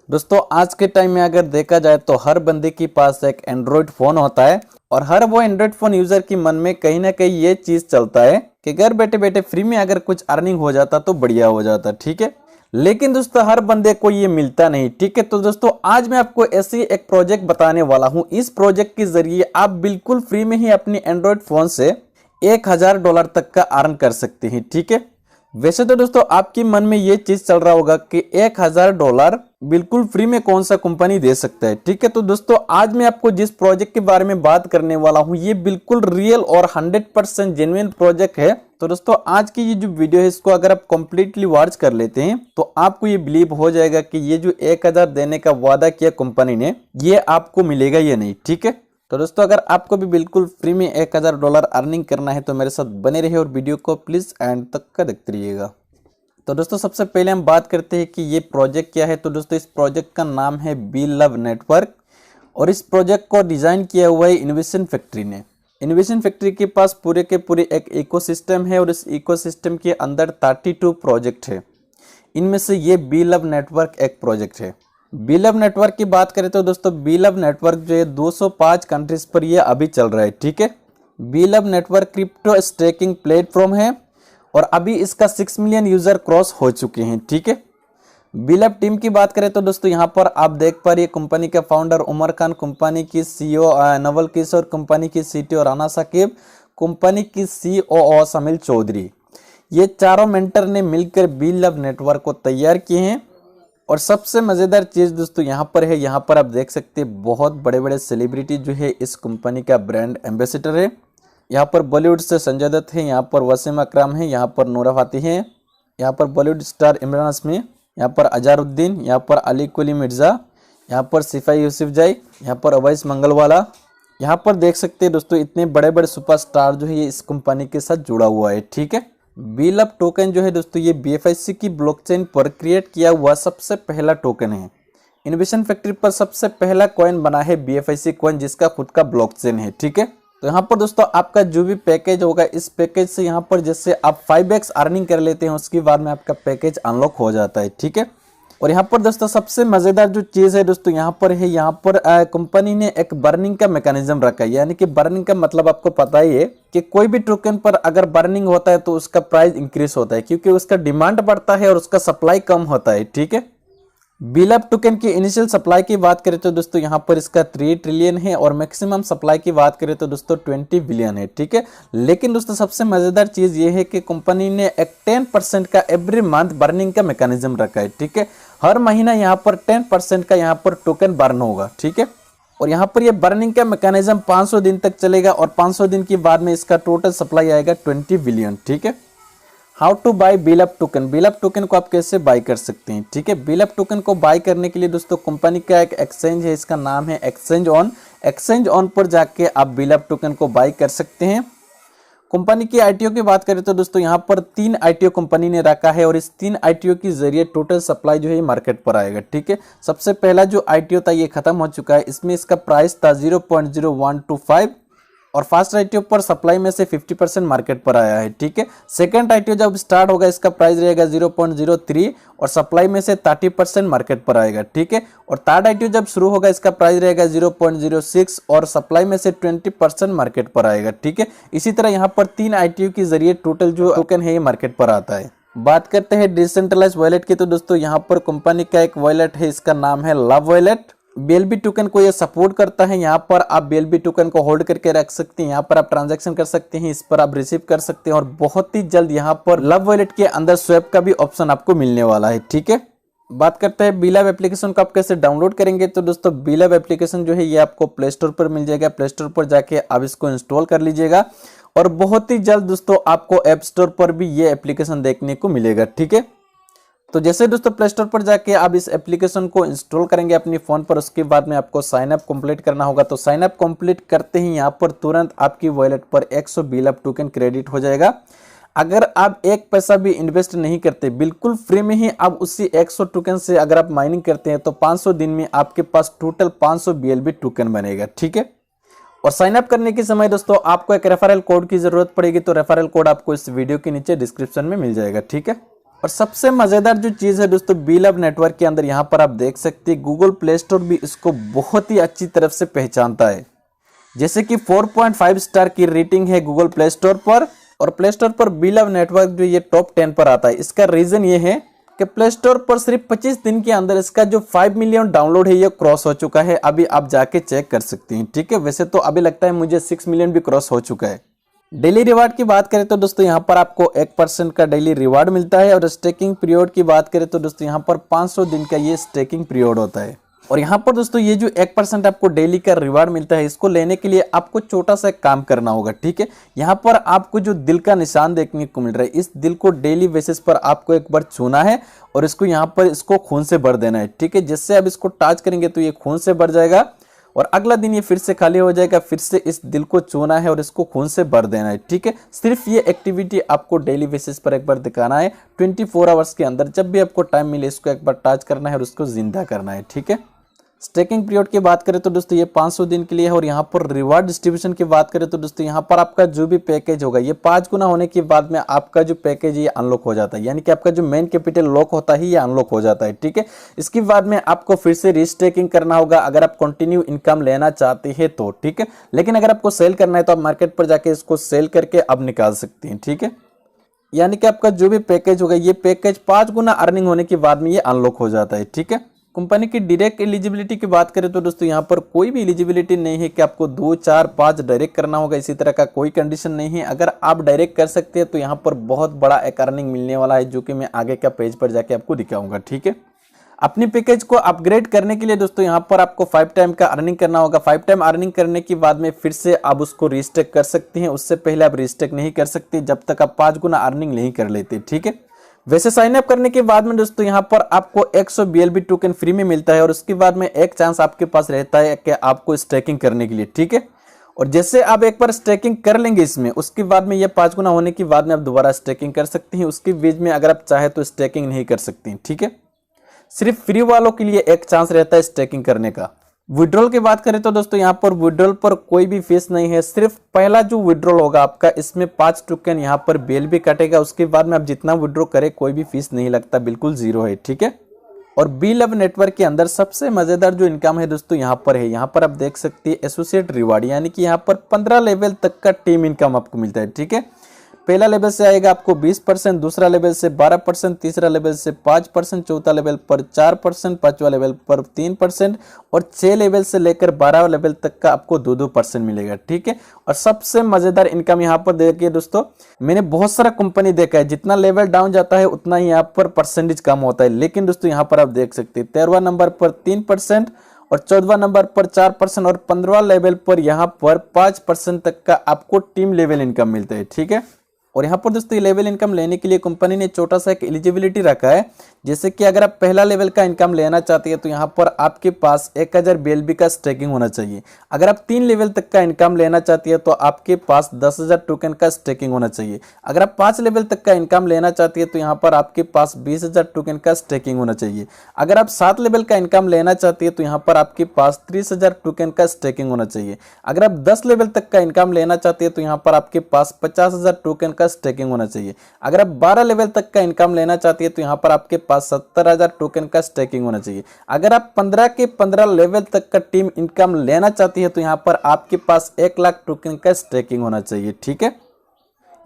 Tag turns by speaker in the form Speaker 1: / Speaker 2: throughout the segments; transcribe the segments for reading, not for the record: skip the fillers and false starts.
Speaker 1: दोस्तों आज के टाइम में अगर देखा जाए तो हर बंदे के पास एक एंड्रॉयड फोन होता है और हर वो एंड्रॉयड फोन यूजर की मन में कहीं ना कहीं ये चीज चलता है कि घर बैठे बैठे फ्री में अगर कुछ अर्निंग हो जाता तो बढ़िया हो जाता। ठीक है, लेकिन दोस्तों हर बंदे को ये मिलता नहीं। ठीक है, तो दोस्तों आज मैं आपको ऐसी एक प्रोजेक्ट बताने वाला हूँ। इस प्रोजेक्ट के जरिए आप बिल्कुल फ्री में ही अपनी एंड्रॉयड फोन से $1000 तक का अर्न कर सकते हैं। ठीक है, वैसे तो दोस्तों आपके मन में ये चीज चल रहा होगा कि $1000 बिल्कुल फ्री में कौन सा कंपनी दे सकता है। ठीक है, तो दोस्तों आज मैं आपको जिस प्रोजेक्ट के बारे में बात करने वाला हूँ ये बिल्कुल रियल और 100% जेन्युइन प्रोजेक्ट है। तो दोस्तों आज की ये जो वीडियो है इसको अगर आप कंप्लीटली वॉच कर लेते हैं तो आपको ये बिलीव हो जाएगा कि ये जो 1000 देने का वादा किया कंपनी ने ये आपको मिलेगा या नहीं। ठीक है, तो दोस्तों अगर आपको भी बिल्कुल फ्री में $1000 अर्निंग करना है तो मेरे साथ बने रहिए और वीडियो को प्लीज एंड तक का देखते रहिएगा। तो दोस्तों सबसे पहले हम बात करते हैं कि ये प्रोजेक्ट क्या है। तो दोस्तों इस प्रोजेक्ट का नाम है बी लव नेटवर्क और इस प्रोजेक्ट को डिजाइन किया हुआ है इनोवेशन फैक्ट्री ने। इनोवेशन फैक्ट्री के पास पूरे के पूरे एक इकोसिस्टम है और इस इकोसिस्टम के अंदर 32 प्रोजेक्ट है। इनमें से ये बी लव नेटवर्क एक प्रोजेक्ट है। बी लव नेटवर्क की बात करें तो दोस्तों बी लव नेटवर्क जो है 205 कंट्रीज पर ये अभी चल रहा है। ठीक है, B love network crypto staking platform है और अभी इसका 6 मिलियन यूजर क्रॉस हो चुके हैं। ठीक है, बी लव टीम की बात करें तो दोस्तों यहाँ पर आप देख पा रही है कंपनी के फाउंडर उमर खान, कंपनी की सीईओ नवल किशोर, कंपनी की सीटीओ राना साकिब, कंपनी की सीओओ समील चौधरी। ये चारों मेंटर ने मिलकर बी लव नेटवर्क को तैयार किए हैं। और सबसे मजेदार चीज दोस्तों यहाँ पर है, यहाँ पर आप देख सकते हैं बहुत बड़े बड़े सेलिब्रिटी जो है इस कंपनी का ब्रांड एम्बेसडर है। यहाँ पर बॉलीवुड से संजय दत्त है, यहाँ पर वसीम अकरम है, यहाँ पर नूरा फाती है, यहाँ पर बॉलीवुड स्टार इमरान हाशमी, यहाँ पर अजहरुद्दीन, यहाँ पर अली कुली मिर्जा, यहाँ पर सिफाई यूसुफजई, यहाँ पर अवैस मंगलवाला। यहाँ पर देख सकते हैं दोस्तों इतने बड़े बड़े सुपरस्टार जो है ये इस कंपनी के साथ जुड़ा हुआ है। ठीक है, बी लव टोकन जो है दोस्तों ये BFIC की ब्लॉकचेन पर क्रिएट किया हुआ सबसे पहला टोकन है। इनोवेशन फैक्ट्री पर सबसे पहला कॉइन बना है BFIC कॉइन जिसका खुद का ब्लॉकचेन है। ठीक है, तो यहाँ पर दोस्तों आपका जो भी पैकेज होगा इस पैकेज से यहाँ पर जैसे आप 5x अर्निंग कर लेते हैं उसके बाद में आपका पैकेज अनलॉक हो जाता है। ठीक है, और यहाँ पर दोस्तों सबसे मजेदार जो चीज है दोस्तों यहाँ पर है, यहाँ पर कंपनी ने एक बर्निंग का मैकेनिज्म रखा है। यानी कि बर्निंग का मतलब आपको पता ही है कि कोई भी टोकन पर अगर बर्निंग होता है तो उसका प्राइस इंक्रीज होता है क्योंकि उसका डिमांड बढ़ता है और उसका सप्लाई कम होता है। ठीक है, बी लव टोकन की इनिशियल सप्लाई की बात करें तो दोस्तों यहाँ पर इसका 3 ट्रिलियन है और मैक्सिमम सप्लाई की बात करें तो दोस्तों 20 बिलियन है। ठीक है, लेकिन दोस्तों सबसे मजेदार चीज ये है कि कंपनी ने एक 10% का एवरी मंथ बर्निंग का मैकेनिज्म रखा है। ठीक है, हर महीना यहाँ पर 10% का यहाँ पर टोकन बर्न होगा। ठीक है, और यहाँ पर ये बर्निंग का मैकेनिज्म 500 दिन तक चलेगा और 500 दिन के बाद में इसका टोटल सप्लाई आएगा 20 बिलियन। ठीक है, how to buy B love token, B love token को आप कैसे बाय कर सकते हैं। ठीक है, बी लव टोकन को बाय करने के लिए दोस्तों कंपनी का एक एक्सचेंज है, इसका नाम है एक्सचेंज ऑन। एक्सचेंज ऑन पर जाके आप बी लव टोकन को बाय कर सकते हैं। कंपनी की आईटीओ की बात करें तो दोस्तों यहाँ पर 3 आईटीओ कंपनी ने रखा है और इस 3 आईटीओ के जरिए टोटल सप्लाई जो है मार्केट पर आएगा। ठीक है, सबसे पहला जो आईटीओ था ये खत्म हो चुका है, इसमें इसका प्राइस था 0.0125 और फर्स्ट आईटीओ पर सप्लाई में से 50% मार्केट पर आया है। ठीक है, सेकंड आईटीओ जब स्टार्ट होगा इसका प्राइस रहेगा 0.03 और सप्लाई में से 30% मार्केट पर आएगा। ठीक है, और थर्ड आईटीओ जब शुरू होगा इसका प्राइस रहेगा 0.06 और सप्लाई में से 20% मार्केट पर आएगा। ठीक है, इसी तरह यहाँ पर 3 आईटीओ के जरिए टोटल जो टोकन है ये मार्केट पर आता है। बात करते हैं डिसेंट्रलाइज वॉलेट की तो दोस्तों यहाँ पर कंपनी का एक वॉलेट है, इसका नाम है लव वॉलेट। BLB टोकन को ये सपोर्ट करता है। यहाँ पर आप BLB टोकन को होल्ड करके रख सकते हैं, यहाँ पर आप ट्रांजैक्शन कर सकते हैं, इस पर आप रिसीव कर सकते हैं और बहुत ही जल्द यहाँ पर लव वॉलेट के अंदर स्वैप का भी ऑप्शन आपको मिलने वाला है। ठीक है, बात करते हैं बी लव एप्लीकेशन को आप कैसे डाउनलोड करेंगे तो दोस्तों बी लव एप्लीकेशन जो है ये आपको प्ले स्टोर पर मिल जाएगा। प्ले स्टोर पर जाके आप इसको इंस्टॉल कर लीजिएगा और बहुत ही जल्द दोस्तों आपको ऐप स्टोर पर भी ये एप्लीकेशन देखने को मिलेगा। ठीक है, तो जैसे दोस्तों प्ले स्टोर पर जाके आप इस एप्लीकेशन को इंस्टॉल करेंगे अपनी फोन पर, उसके बाद में आपको साइन अप कंप्लीट करना होगा। तो साइन अप कंप्लीट करते ही यहाँ पर तुरंत आपकी वॉलेट पर 100 बी लव टोकन क्रेडिट हो जाएगा। अगर आप एक पैसा भी इन्वेस्ट नहीं करते, बिल्कुल फ्री में ही आप उसी 100 टोकन से अगर आप माइनिंग करते हैं तो 500 दिन में आपके पास टोटल 500 BLB टोकन बनेगा। ठीक है, और साइन अप करने के समय दोस्तों आपको एक रेफरल कोड की जरूरत पड़ेगी, तो रेफरल कोड आपको इस वीडियो के नीचे डिस्क्रिप्शन में मिल जाएगा। ठीक है, और सबसे मजेदार जो चीज है दोस्तों, बीलव नेटवर्क के अंदर यहाँ पर आप देख सकते हैं गूगल प्ले स्टोर भी इसको बहुत ही अच्छी तरफ से पहचानता है। जैसे कि 4.5 स्टार की रेटिंग है गूगल प्ले स्टोर पर, और प्ले स्टोर पर बीलव नेटवर्क जो ये टॉप 10 पर आता है। इसका रीजन ये है कि प्ले स्टोर पर सिर्फ 25 दिन के अंदर इसका जो 5 मिलियन डाउनलोड है ये क्रॉस हो चुका है। अभी आप जाके चेक कर सकते हैं, ठीक है। वैसे तो अभी लगता है मुझे 6 मिलियन भी क्रॉस हो चुका है। डेली रिवार्ड की बात करें तो दोस्तों यहाँ पर आपको 1% का डेली रिवार्ड मिलता है, और स्टेकिंग पीरियड की बात करें तो दोस्तों यहाँ पर 500 दिन का ये स्टेकिंग पीरियड होता है। और यहाँ पर दोस्तों ये जो 1% आपको डेली का रिवार्ड मिलता है, इसको लेने के लिए आपको छोटा सा काम करना होगा, ठीक है। यहाँ पर आपको जो दिल का निशान देखने को मिल रहा है, इस दिल को डेली बेसिस पर आपको एक बार छूना है और इसको यहाँ पर इसको खून से भर देना है, ठीक है। जिससे आप इसको टच करेंगे तो ये खून से भर जाएगा, और अगला दिन ये फिर से खाली हो जाएगा। फिर से इस दिल को छूना है और इसको खून से भर देना है, ठीक है। सिर्फ ये एक्टिविटी आपको डेली बेसिस पर एक बार दिखाना है 24 आवर्स के अंदर। जब भी आपको टाइम मिले इसको एक बार टच करना है और उसको जिंदा करना है, ठीक है। स्टेकिंग पीरियड की बात करें तो दोस्तों ये 500 दिन के लिए है। और यहाँ पर रिवार्ड डिस्ट्रीब्यूशन की बात करें तो दोस्तों यहाँ पर आपका जो भी पैकेज होगा ये 5 गुना होने के बाद में आपका जो पैकेज है ये अनलॉक हो जाता है, यानी कि आपका जो मेन कैपिटल लॉक होता है ये अनलॉक हो जाता है, ठीक है। इसके बाद में आपको फिर से रिस्टेकिंग करना होगा अगर आप कंटिन्यू इनकम लेना चाहते हैं तो, ठीक है। लेकिन अगर आपको सेल करना है तो आप मार्केट पर जाके इसको सेल करके अब निकाल सकते हैं, ठीक है। यानी कि आपका जो भी पैकेज होगा ये पैकेज 5 गुना अर्निंग होने के बाद में ये अनलॉक हो जाता है, ठीक है। कंपनी की डायरेक्ट एलिजिबिलिटी की बात करें तो दोस्तों यहाँ पर कोई भी एलिजिबिलिटी नहीं है कि आपको 2, 4, 5 डायरेक्ट करना होगा, इसी तरह का कोई कंडीशन नहीं है। अगर आप डायरेक्ट कर सकते हैं तो यहाँ पर बहुत बड़ा एक अर्निंग मिलने वाला है, जो कि मैं आगे का पेज पर जाके आपको दिखाऊंगा, ठीक है। अपनी पैकेज को अपग्रेड करने के लिए दोस्तों यहाँ पर आपको 5 टाइम का अर्निंग करना होगा। 5 टाइम अर्निंग करने के बाद में फिर से आप उसको रिस्टेक कर सकते हैं। उससे पहले आप रिस्टेक नहीं कर सकते जब तक आप 5 गुना अर्निंग नहीं कर लेते, ठीक है। वैसे साइन अप करने के बाद में दोस्तों यहाँ पर आपको 100 BLB टोकन फ्री में मिलता है, और उसके बाद में एक चांस आपके पास रहता है कि आपको स्टेकिंग करने के लिए, ठीक है। और जैसे आप एक बार स्टेकिंग कर लेंगे इसमें, उसके बाद में ये 5 गुना होने के बाद में आप दोबारा स्टेकिंग कर सकते हैं। उसके बीच में अगर आप चाहे तो स्टेकिंग नहीं कर सकते हैं, ठीक है। सिर्फ फ्री वालों के लिए एक चांस रहता है स्टेकिंग करने का। विड्रॉल की बात करें तो दोस्तों यहाँ पर विड्रॉल पर कोई भी फीस नहीं है। सिर्फ पहला जो विड्रॉल होगा आपका, इसमें 5 टोकन यहाँ पर BLB कटेगा। उसके बाद में आप जितना विड्रॉ करें कोई भी फीस नहीं लगता, बिल्कुल जीरो है, ठीक है। और बीलव नेटवर्क के अंदर सबसे मजेदार जो इनकम है दोस्तों यहाँ पर है। यहाँ पर आप देख सकते हैं एसोसिएट रिवार्ड, यानी कि यहाँ पर 15 लेवल तक का टीम इनकम आपको मिलता है, ठीक है। पहला लेवल से आएगा आपको 20%, दूसरा लेवल से 12%, तीसरा लेवल से 5%, चौथा लेवल पर 4%, पांचवा लेवल पर 3%, और 6 लेवल से लेकर 12 लेवल तक का आपको 2% मिलेगा, ठीक है। और सबसे मजेदार इनकम यहाँ पर देखिए दोस्तों, मैंने बहुत सारा कंपनी देखा है जितना लेवल डाउन जाता है उतना ही यहाँ पर परसेंटेज कम होता है। लेकिन दोस्तों यहाँ पर आप देख सकते हैं 13वां नंबर पर 3%, और 14वां नंबर पर 4%, और 15वां लेवल पर यहाँ पर 5% तक का आपको टीम लेवल इनकम मिलता है, ठीक है। और यहाँ पर दोस्तों लेवल इनकम लेने के लिए कंपनी ने छोटा सा एक एलिजिबिलिटी रखा है। जैसे कि अगर आप पहला लेवल का इनकम लेना चाहते हैं तो यहाँ पर आपके पास 1000 BLB का स्टेकिंग होना चाहिए। अगर आप 3 लेवल तक का इनकम लेना चाहती है तो आपके पास 10,000 टोकन का स्टेकिंग होना चाहिए। अगर आप 5 लेवल तक का इनकम लेना चाहती है तो यहाँ पर आपके पास 20,000 टोकन का स्टेकिंग होना चाहिए। अगर आप 7 लेवल का इनकम लेना चाहती है तो यहाँ पर आपके पास 30,000 टोकन का स्टेकिंग होना चाहिए। अगर आप 10 लेवल तक का इनकम लेना चाहती है तो यहाँ पर आपके पास 50,000 टोकन का स्टेकिंग होना चाहिए। अगर आप 12 लेवल तक का इनकम लेना चाहती है तो यहाँ पर आपके पास 70,000 टोकन का स्टेकिंग होना चाहिए। अगर आप 15 के 15 लेवल तक का टीम इनकम लेना चाहती है तो यहाँ पर आपके पास 1 लाख टोकन का स्टेकिंग होना चाहिए, ठीक है।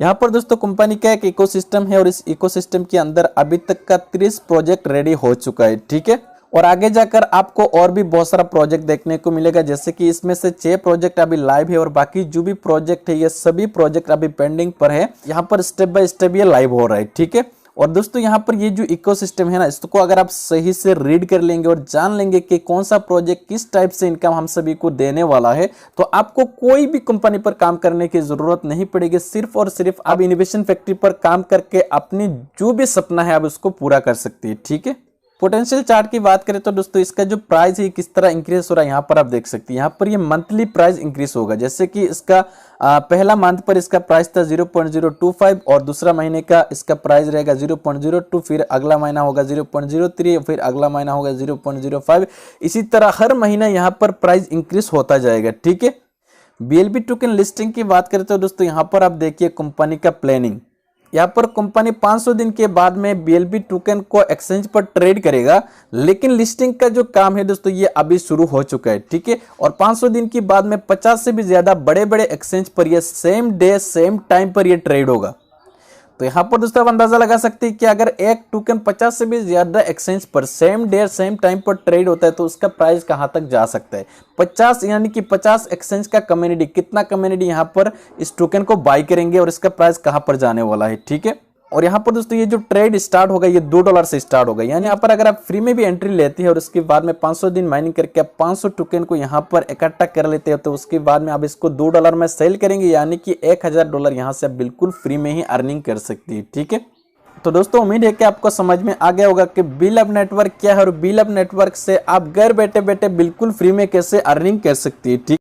Speaker 1: यहाँ पर दोस्तों कंपनी का एक इकोसिस्टम है, और इस इकोसिस्टम के अंदर अभी तक का 30 प्रोजेक्ट रेडी हो चुका है, ठीक है। और आगे जाकर आपको और भी बहुत सारा प्रोजेक्ट देखने को मिलेगा, जैसे कि इसमें से 6 प्रोजेक्ट अभी लाइव है, और बाकी जो भी प्रोजेक्ट है ये सभी प्रोजेक्ट अभी पेंडिंग पर है। यहाँ पर स्टेप बाय स्टेप ये लाइव हो रहा है, ठीक है। और दोस्तों यहाँ पर ये जो इकोसिस्टम है ना, इसको अगर आप सही से रीड कर लेंगे और जान लेंगे कि कौन सा प्रोजेक्ट किस टाइप से इनकम हम सभी को देने वाला है, तो आपको कोई भी कंपनी पर काम करने की जरूरत नहीं पड़ेगी। सिर्फ और सिर्फ आप इनोवेशन फैक्ट्री पर काम करके अपनी जो भी सपना है आप उसको पूरा कर सकते हैं, ठीक है। पोटेंशियल चार्ट की बात करें तो दोस्तों इसका जो प्राइस है किस तरह इंक्रीज हो रहा है यहाँ पर आप देख सकते हैं। यहाँ पर ये मंथली प्राइस इंक्रीज होगा, जैसे कि इसका पहला मंथ पर इसका प्राइस था 0.025, और दूसरा महीने का इसका प्राइस रहेगा 0.02, फिर अगला महीना होगा 0.03, फिर अगला महीना होगा 0.05। इसी तरह हर महीना यहाँ पर प्राइस इंक्रीज होता जाएगा, ठीक है। BLB टोकन लिस्टिंग की बात करें तो दोस्तों यहाँ पर आप देखिए कंपनी का प्लानिंग, यहाँ पर कंपनी 500 दिन के बाद में BLB टोकन को एक्सचेंज पर ट्रेड करेगा, लेकिन लिस्टिंग का जो काम है दोस्तों ये अभी शुरू हो चुका है, ठीक है। और 500 दिन के बाद में 50 से भी ज्यादा बड़े बड़े एक्सचेंज पर ये सेम डे सेम टाइम पर ये ट्रेड होगा। तो यहाँ पर दोस्तों आप अंदाजा लगा सकते हैं कि अगर एक टोकन 50 से भी ज्यादा एक्सचेंज पर सेम डे सेम टाइम पर ट्रेड होता है तो उसका प्राइस कहाँ तक जा सकता है। 50 यानी कि 50 एक्सचेंज का कम्युनिटी, कितना कम्युनिटी यहाँ पर इस टोकन को बाय करेंगे और इसका प्राइस कहाँ पर जाने वाला है, ठीक है। और यहाँ पर दोस्तों ये जो ट्रेड स्टार्ट होगा ये $2 से स्टार्ट होगा, यानी यहाँ पर अगर आप फ्री में भी एंट्री लेते हैं और उसके बाद में 500 दिन माइनिंग करके आप 500 टोकन को यहाँ पर इकट्ठा कर लेते हैं तो उसके बाद में आप इसको $2 में सेल करेंगे, यानी कि $1000 यहाँ से आप बिल्कुल फ्री में ही अर्निंग कर सकती है, ठीक है। तो दोस्तों उम्मीद है कि आपको समझ में आ गया होगा कि बिलअप नेटवर्क क्या है और बिलअप नेटवर्क से आप घर बैठे बैठे बिल्कुल फ्री में कैसे अर्निंग कर सकती है, ठीक।